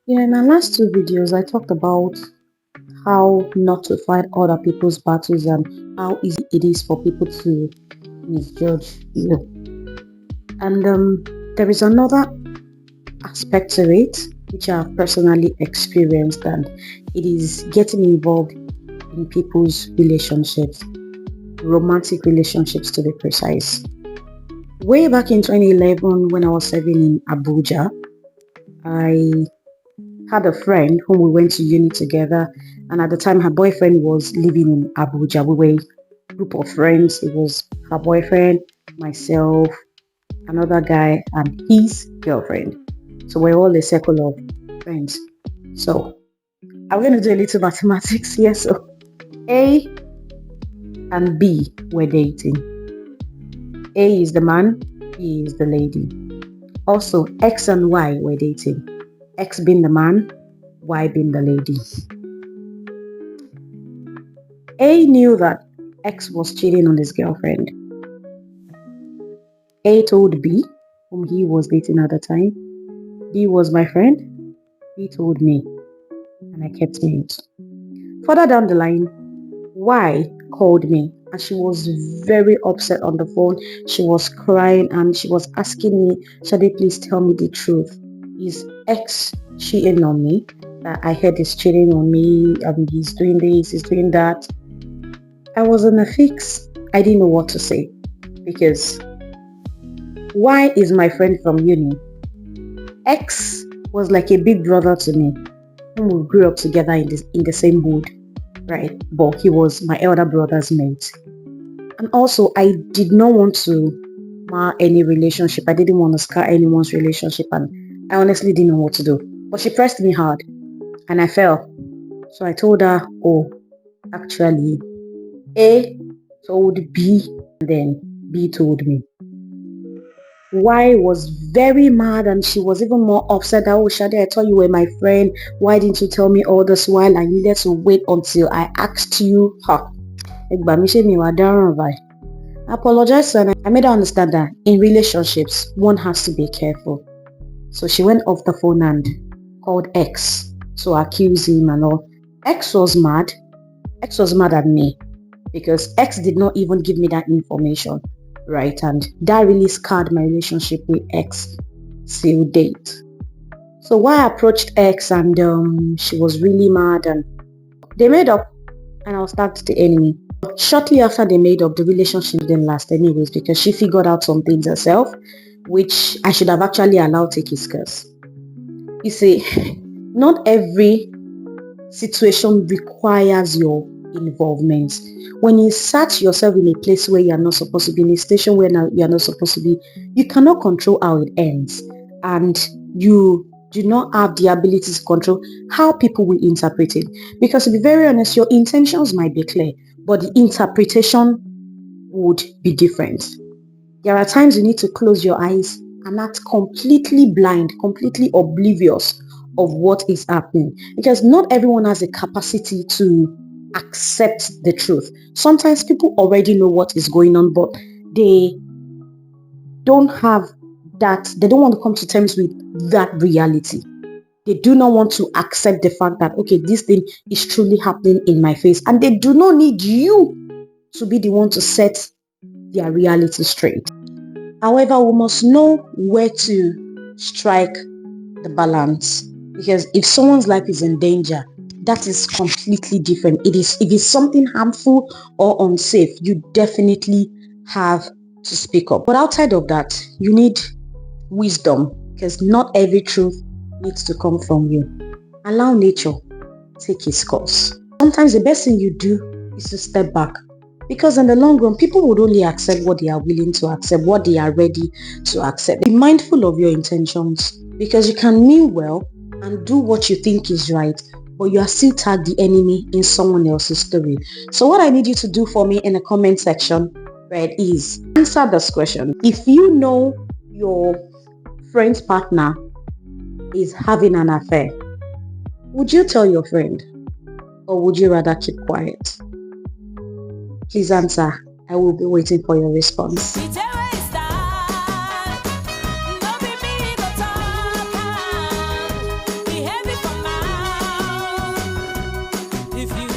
In my last two videos, I talked about how not to fight other people's battles and how easy it is for people to misjudge you. And there is another aspect to it, which I've personally experienced, and it is getting involved in people's relationships, romantic relationships to be precise. Way back in 2011, when I was serving in Abuja, I had a friend whom we went to uni together, and at the time her boyfriend was living in Abuja. We were a group of friends. It was her boyfriend, myself, another guy, and his girlfriend. So we're all a circle of friends. So I'm going to do a little mathematics here. So A and B were dating. A is the man, B is the lady. Also, X and Y were dating. X being the man, Y being the lady. A knew that X was cheating on his girlfriend. A told B, whom he was dating at the time. B was my friend. B told me, and I kept mute. Further down the line, Y called me, and she was very upset on the phone. She was crying and she was asking me, Shade, please tell me the truth. Is X cheating on me? I heard he's cheating on me. He's doing this, he's doing that. I was in a fix. I didn't know what to say because Y is my friend from uni. X was like a big brother to me. We grew up together in the same wood, right? But he was my elder brother's mate. And also, I did not want to mar any relationship. I didn't want to scar anyone's relationship, and I honestly didn't know what to do. But she pressed me hard, and I fell. So I told her, oh, actually, A told B, and then B told me. Y was very mad, and she was even more upset that, oh, Shade, I thought you were my friend. Why didn't you tell me all this while? I needed to wait until I asked you. I apologized and I made her understand that in relationships, one has to be careful. So she went off the phone and called X to accuse him and all. X was mad. X was mad at me because X did not even give me that information. Right, and that really scarred my relationship with X till date. So Y approached X and she was really mad and they made up and I was tagged the enemy. Shortly after they made up, the relationship didn't last anyways because she figured out some things herself, which I should have actually allowed take its course. You see, not every situation requires your involvement. When you search yourself in a place where you're not supposed to be, in a station where you're not supposed to be, you cannot control how it ends. And you do not have the ability to control how people will interpret it. Because to be very honest, your intentions might be clear, but the interpretation would be different. There are times you need to close your eyes and act completely blind, completely oblivious of what is happening. Because not everyone has a capacity to accept the truth. Sometimes people already know what is going on, but they don't have that, they don't want to come to terms with that reality. They do not want to accept the fact that, okay, this thing is truly happening in my face. And they do not need you to be the one to set their reality straight. However, we must know where to strike the balance. Because if someone's life is in danger, that is completely different. If it's something harmful or unsafe, you definitely have to speak up. But outside of that, you need wisdom because not every truth needs to come from you. Allow nature take its course. Sometimes the best thing you do is to step back because in the long run, people would only accept what they are willing to accept, what they are ready to accept. Be mindful of your intentions because you can mean well and do what you think is right, but you are still tagged the enemy in someone else's story. So what I need you to do for me in the comment section, right, is answer this question. If you know your friend's partner is having an affair, would you tell your friend or would you rather keep quiet? Please answer. I will be waiting for your response. If you